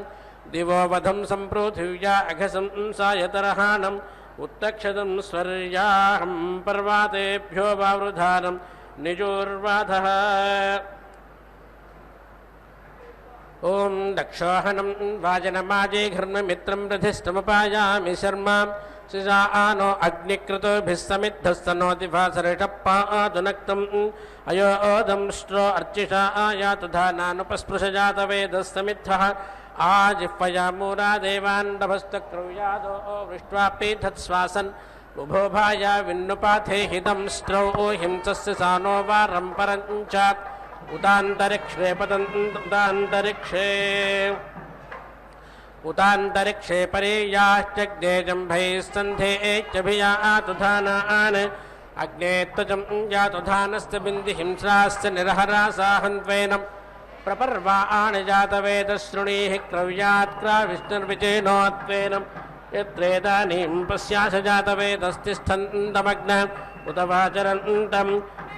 దివో వధం సంపృథివ్యా అఘసంసాయతరహానం ఉత్తక్షదం స్వర్యాహం పర్వాతేభ్యో వావృధానం నిజోర్వాధః ఓం దక్షోహనం వాజనమాజే ఘర్మమిత్రం రథిష్టముపాయామి శర్మాం సిజానో అగ్నికృతోభిస్తమిద్ధస్తనోతి భాసరిట పాతు నక్తం అయోదం శ్రో అర్చిషాయాతధానానుపస్పృశజాతవేదస్తమిద్ధః ఆజిహ్వయామూరా దేవాన్నభస్తక్రవ్యాదో వృష్ట్వాపీధత్శ్వాసన్ ఉభోభాయ విన్నుపాథేహిదం స్త్రౌ హింసస్య సానో వారం పరంచ ఉతాంతరిక్షే ఉతాంతరిక్షే పరేయాశ్చగ్నేజంభైస్తంధేచ్ఛభియాతు ధానాన్ అగ్నేత్వజం జాతు ధానస్య బింది హింసాశ్చ నిర్హరాసాహన్వేనం ప్రపర్వాణి జాతవేదశృణీః క్రవ్యాత్క్రావిష్ణుర్విచేనోత్వేనం యత్రేదానీం పశ్యాశ జాతవేదస్తిష్ఠन्तమగ్న ఉత వాచరంతం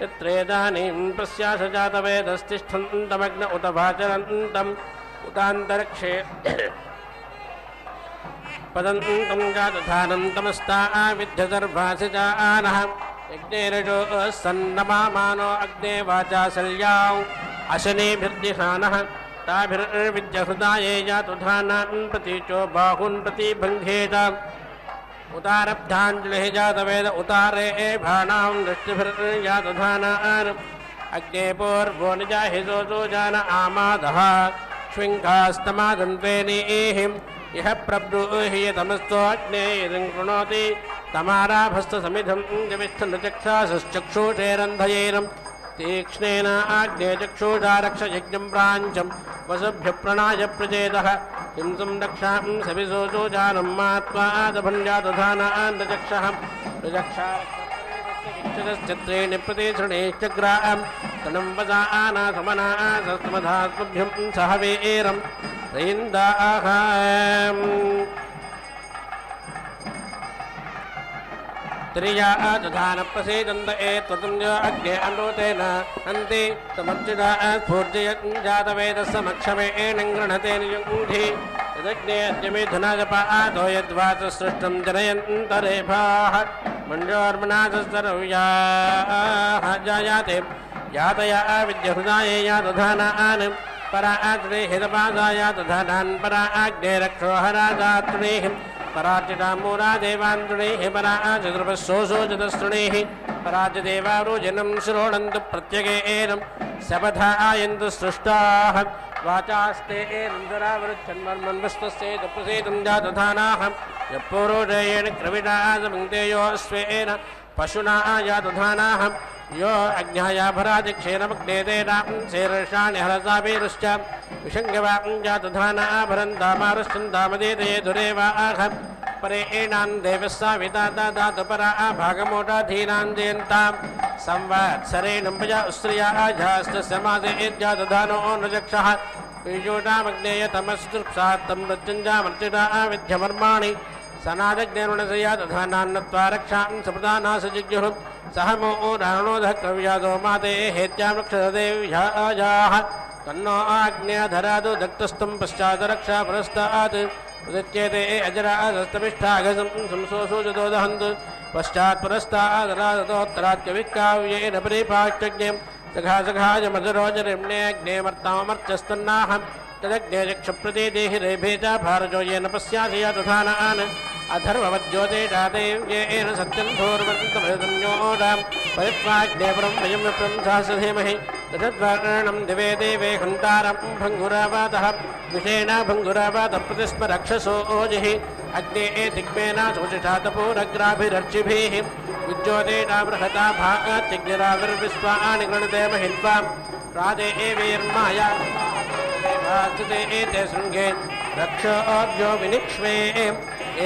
యత్రేదానీం పశ్యాశ జాతవేదస్తిష్ఠन्तమగ్న ఉత వాచరంతం ఉతాంతరిక్షే పదంతం జాతధానం తమస్తా విద్యసర్వాసిజానః యజ్ఞేరజో సన్నమామానో అగ్నే వాచాశల్యాం అశనేభిర్దిహానః తాభిర్విద్యహృదాయే జాతు ధానాన్ ప్రతీచో బాహూన్ ప్రతిభంఘేత ఉతారబ్ధాంజలిః జాతవేద ఉతారే భాణాం దృష్టిభిర్యాతు ధానాన్ అగ్నే పూర్వో నిజాహిజోజో జాన ఆమాదః ష్వింఘాస్తమాదన్వేనీహిం ఇహ ప్రబ్రూహి తమస్తో అగ్నే యదం కృణోతి తమారాభస్తసమిధం జవిష్ఠనుచక్షాశ్చక్షుషేరంధయేనం తీక్ష్ణేన ఆగ్నే చక్షుషా రక్షయజ్ఞం ప్రాంచం వసుభ్య ప్రణాయ ప్రచేదః హింసం రక్షాం సవిసోజో జానం మాత్వాదభంజాతధానాన్నచక్షః ప్రజక్షారక్షత్రేణ ప్రతిశృణేశ్చగ్రాం తనం వసానా సమనా సస్తమధాస్మభ్యం సహ వేరం రయిందాః త్రియాదధాన ప్రసేదంత ఏత్వతం అగ్నే అనృతేన అంతే సమర్చిదా స్ఫూర్జయన్ జాతవేదస్సమక్షమేణ గృహతే నియుంధి యదగ్నే అద్యమిధునాజపాదో యద్వాచ సృష్టం జనయంతరేభాః మంజోర్మనాథస్తరవ్యాః జాయాతే యాతయా విద్యహృదాయే యాతధానాన్ పరా ఆగ్నే హితపాదాయాతధానాన్ పరా ఆగ్నే రక్షోహరాజాతృణేః పరార్చితామూరా దేవాంతృణేః పరా చతుర్భశోషోజతస్తృణేః పరాజదేవారోజనం శ్రోణन्तు ప్రత్యగేనం శపథాయంతు సృష్టాః వాచాస్తే రంధరావృచ్చన్మర్మన్వస్తస్యేత ప్రసేతం జాతధానాః యః పౌరోజయేణ క్రవిణాసమంతేయోస్వేన పశునా జాతధానాః यो अज्ञायाभरादिक्षेणमग्नेतेनां शेरषाणि हरसाभिरुश्च विषङ्गवाञ्जातधानाभरन्तामारुश्चन्दामदेतये दुरेवाह परेणां देवः साविता दातुपरा भागमोटाधीनां जयन्तां संवत्सरेणं प्रजा उस्त्रियाजास्तस्य मासे एज्जातधानो नजक्षः बीजोटामग्नेयतमस्तृप्सात्तं मृत्युञ्जामर्चिता विद्यमर्माणि सनादज्ञरुणसया तथा नान्नत्वा रक्षां सप्रदानासजिज्ञुः सह मो राणोधः कव्यादो माते हेत्यामृक्षदेव्याजाः तन्नो आज्ञाधरादो दत्तस्तं पश्चादरक्षा पुरस्तात् उदिच्येते अजरादस्तमिष्ठागसं संसोऽसुजदोदहन्तु पश्चात् पुरस्तादरादतोत्तरात् कविकाव्येन परिपाष्ट्यज्ञं सखाय मधुरोजरिम्नेऽग्नेमर्तामर्चस्तन्नाहं तदग्ने चक्षुप्रतिदेहि रेभे च भारजो येन पश्यासि तथा नान् अथर्ववज्योतिषादेव्येन सत्यं धूर्वन्तमृतन्योडां परित्वाग्नेपरं वयं विप्रं सहस्रधीमहि दशद्वर्णं दिवे देवे हन्तारं भङ्गुरावातः विषेण भङ्गुरावातः प्रतिस्म रक्षसो ओजिः अग्ने दिग्मेना शोषिषा तपोरग्राभिरर्चिभिः विज्योतिषा बृहता भात्यग्निराविर्विश्वानि गृणते महित्वां राजे एवेर्माया एते शृङ्गे रक्षोऽभ्यो विनिक्ष्वे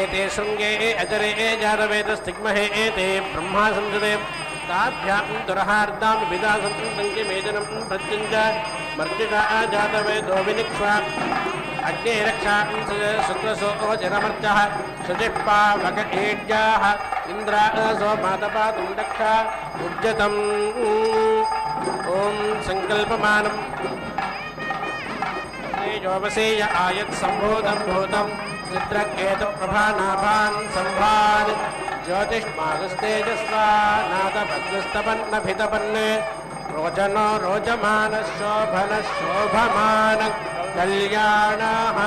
एते शृङ्गे अजरे जातवेदस्तिग्महे एते ब्रह्मा संसदे ताभ्यां दुरहार्दां विदासं सङ्किमेजनं प्रत्युञ्च मर्जिषा जातवेदो विनिक्ष्वा अग्ने रक्षां शुक्रसो जनमर्चः शुचिप्पा वकेड्याः इन्द्रासो मातपातुं रक्षा उज्जतम् ॐ सङ्कल्पमानम् तेजोवसेय आयत् सम्भूतं भूतं चित्रकेतुप्रभानाभान् सम्भान् ज्योतिष्मागस्तेजस्वा नादभद्रस्तपन्नभितपन् रोचनो रोचमानः शोभनः शोभमानः कल्याणः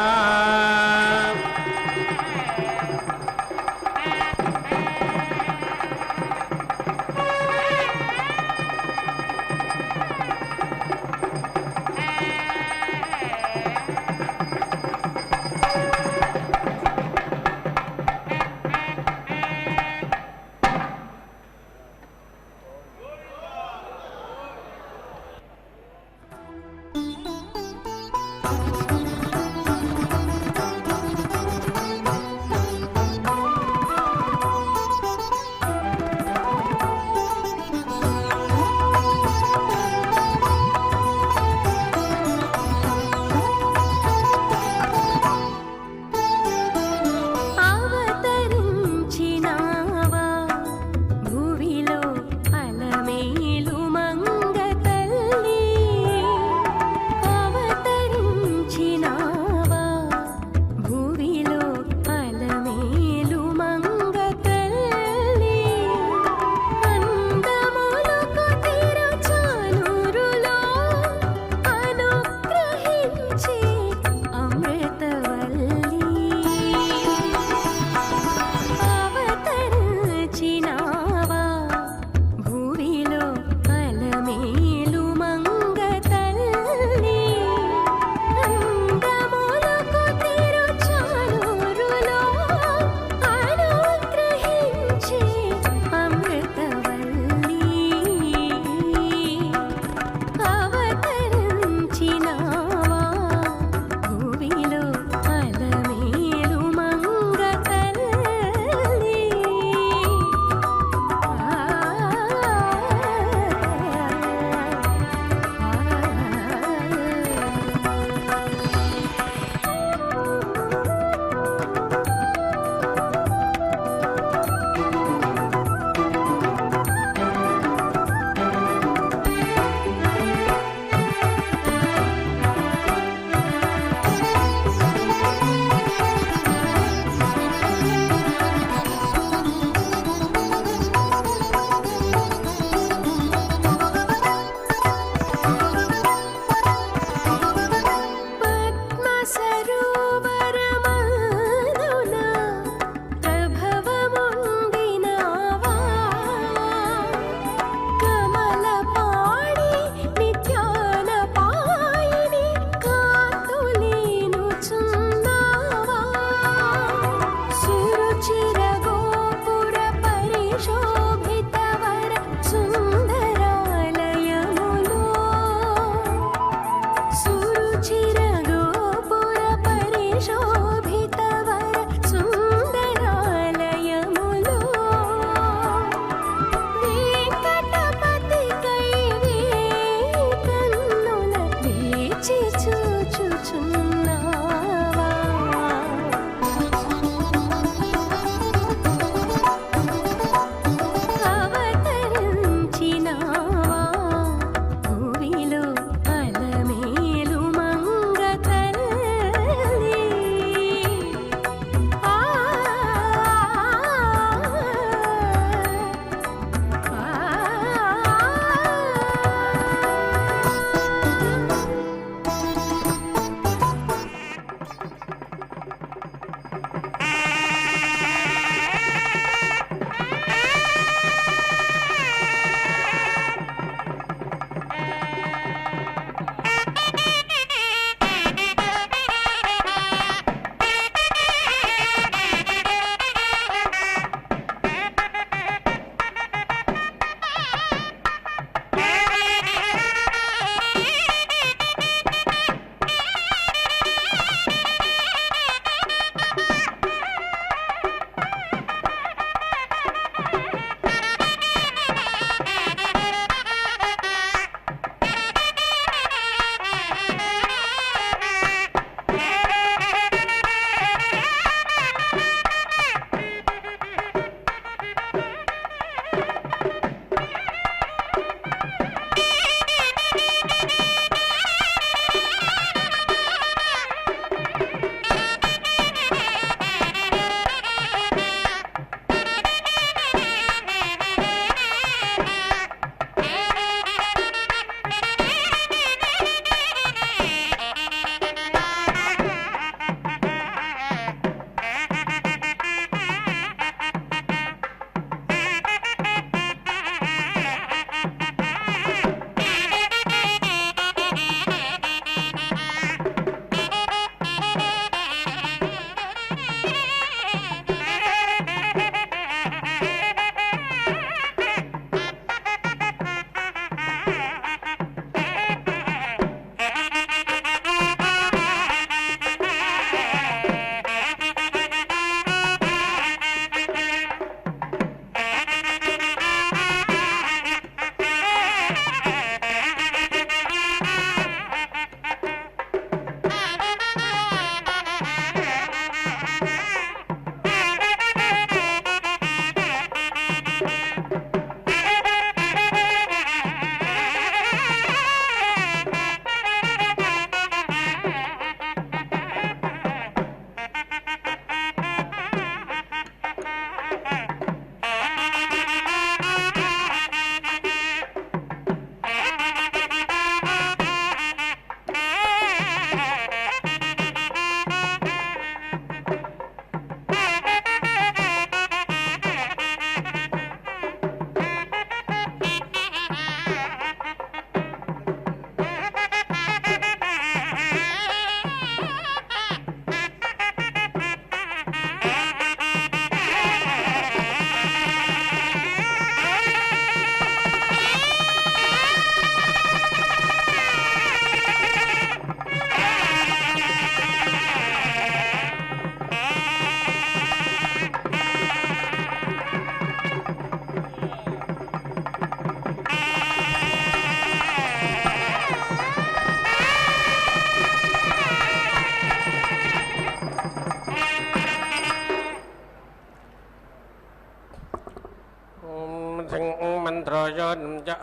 च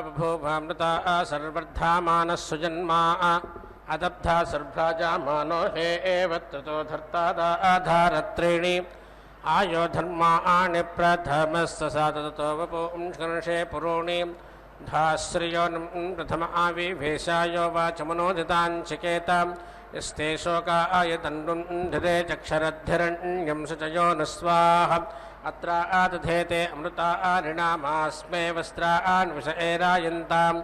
बभूवामृता सर्वर्धामानः सुजन्मा अदब्धा सर्भ्राजामानो हे एव ततो धर्तादाधारत्रीणि आयो धर्माणि प्रथमस्य ततो वपुंस्कर्षे पुरोणि धाश्रियो प्रथम आविवेशायो वाचमनोदिताञ्चिकेत यस्ते शोकाय तन्नुन्धिरे चक्षरद्धिरण्यं शुचयो न स्वाहा अत्र आदधेते अमृतारिणामास्मे वस्त्रान् विष एरायन्तां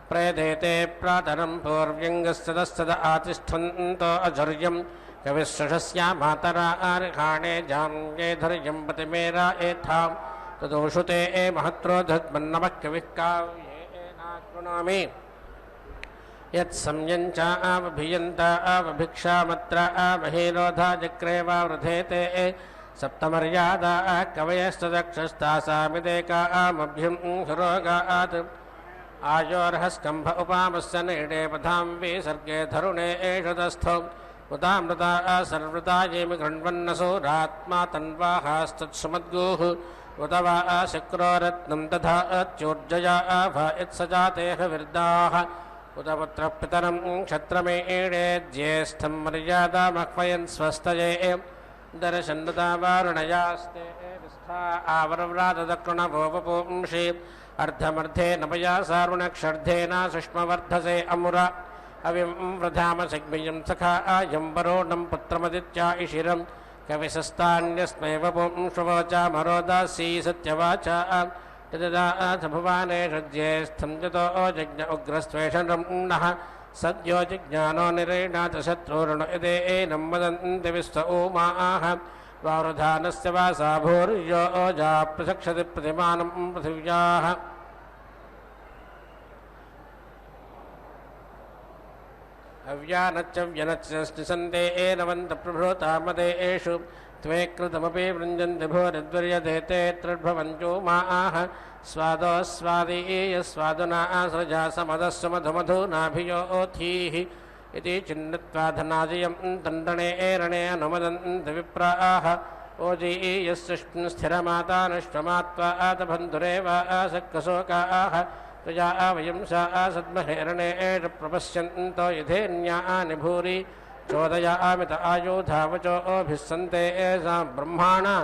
प्रेदेते प्रातरं पूर्व्यङ्गस्तदस्तद आतिष्ठन्तो अजर्यं कविश्रषस्या मातरा आर्घाणे जाम्ये धर्यं प्रतिमेरा एथां तदोषुते महत्रोधद्मन्नमः कविः काव्येनाकृणोमि यत्संयञ्च आवभियन्त आवभिक्षामत्र आवहेरोधा जक्रे वा वृधेते सप्तमर्यादा कवयस्तदक्षस्तासामिदेका आमभ्युं सुरोगात् आयोर्हस्कम्भ उपामस्य नेडे पथां विसर्गे धरुणे एष तस्थो उदामृता सर्वृता येमि गृण्वन्नसूरात्मा तन्वाहास्तत्सुमद्गुः उत वा शक्रोरत्नं तथा अच्योर्जया आभा यत्सजातेह विर्दाः उत पुत्रः पितरं क्षत्रमेणे ज्येष्ठं मर्यादामह्वयन् स्वस्तये दर्शन्नुता वारुणयास्ते निष्ठा आवरव्रातदकृणवोपपुंषि अर्धमर्धे नपया सारुणक्षर्धेन सुष्मवर्धसे अमुरा अविं वृधामसग्मियं सखा आयं वरोणं पुत्रमदित्या इशिरं कविशस्तान्यस्मै वपुंष्ववचामरोदासी सत्यवाचा यददाथ भुवानेषु ज्येष्ठं यतो जज्ञ उग्रस्त्वेषणं नः सद्यो जिज्ञानो निरेणाथ शत्रुर्न यदेनं वदन्ति विश्व ऊमाः वावृधानस्य वासा भूर्यो ओजा प्रचक्षति प्रतिमानं पृथिव्याः अव्यानच्च व्यनच्च स्निसन्ते एनवन्तप्रभृतामदेषु त्वे कृतमपि वृञ्जन्ति भूरिद्वर्यदेते त्रिर्भवञ्चूमाः स्वादोस्वादीयस्वादुना आसृजा समदस्सु मधुमधूनाभियोऽथीः इति चिन्नित्वा धनाजयं दण्डने एरणे अनुमदन्ति विप्राः ओजीयस्य स्थिरमातानुष्टमात्वा आतबन्धुरेव आसक्कशोकाः त्वया वयं सा आसद्महेरणे एष प्रपश्यन्तो यथेन्यानि भूरि चोदयामित आयुधावचोभिस्सन्ते एषां ब्रह्माणा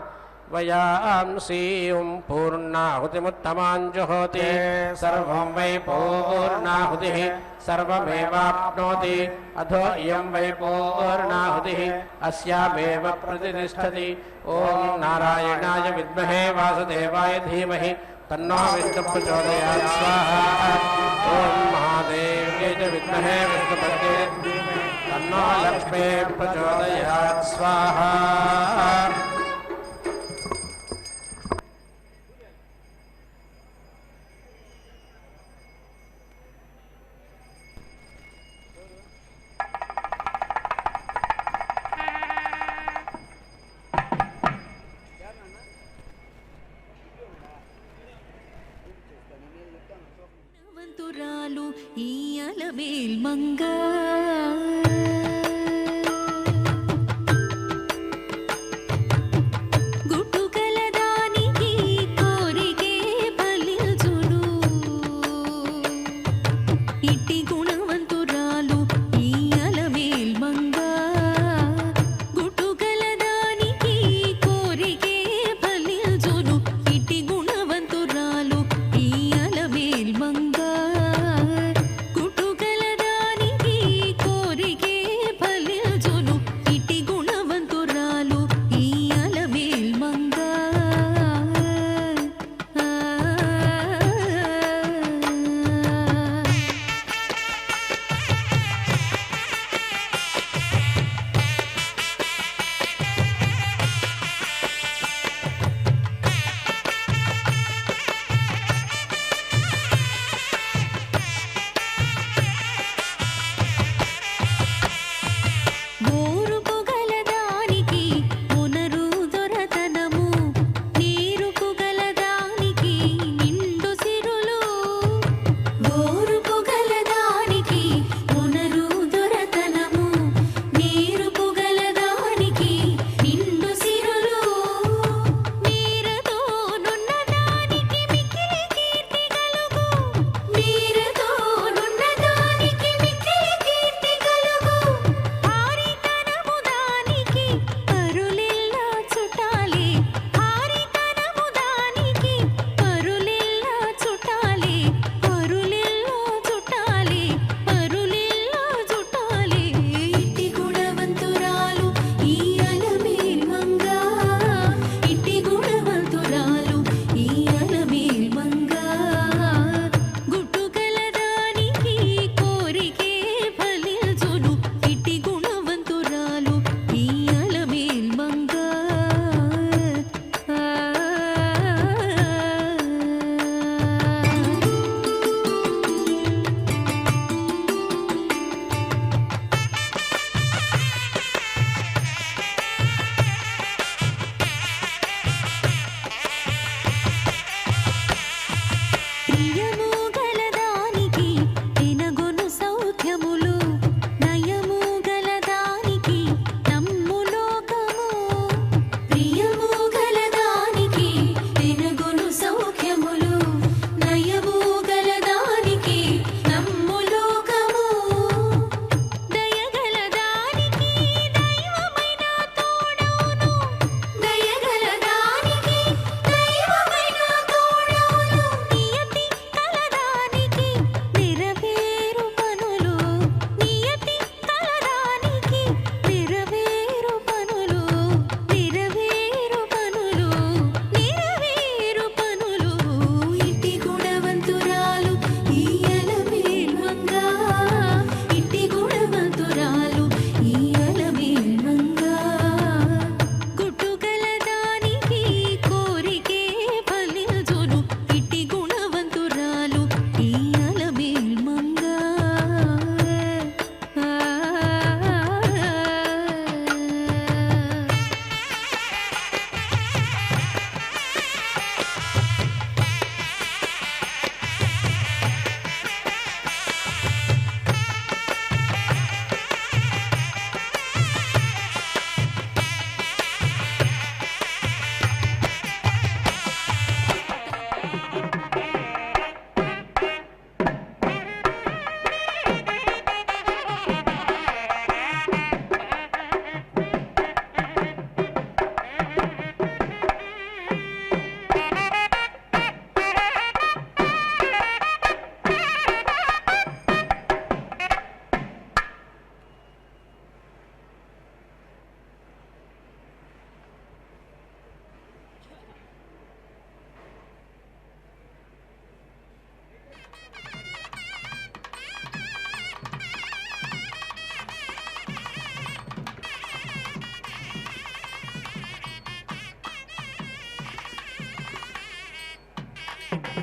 वयांसीं पूर्णाहुतिमुत्तमाञ्जुहोति सर्वं वै पूर्णाहुतिः सर्वमेवाप्नोति अधो इयं वै पूर्णाहुतिः अस्यामेव प्रतिष्ठति ॐ नारायणाय विद्महे वासुदेवाय धीमहि तन्नो विष्णुः प्रचोदयात् स्वाहा ॐ महादेव्यै च विद्महे विष्णुपत्न्यै धीमहि तन्नो लक्ष्मीः प्रचोदयात् स्वाहा వంతురాలు ఈ అలమేల్ మంగా గుటుగలదానికి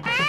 ఆ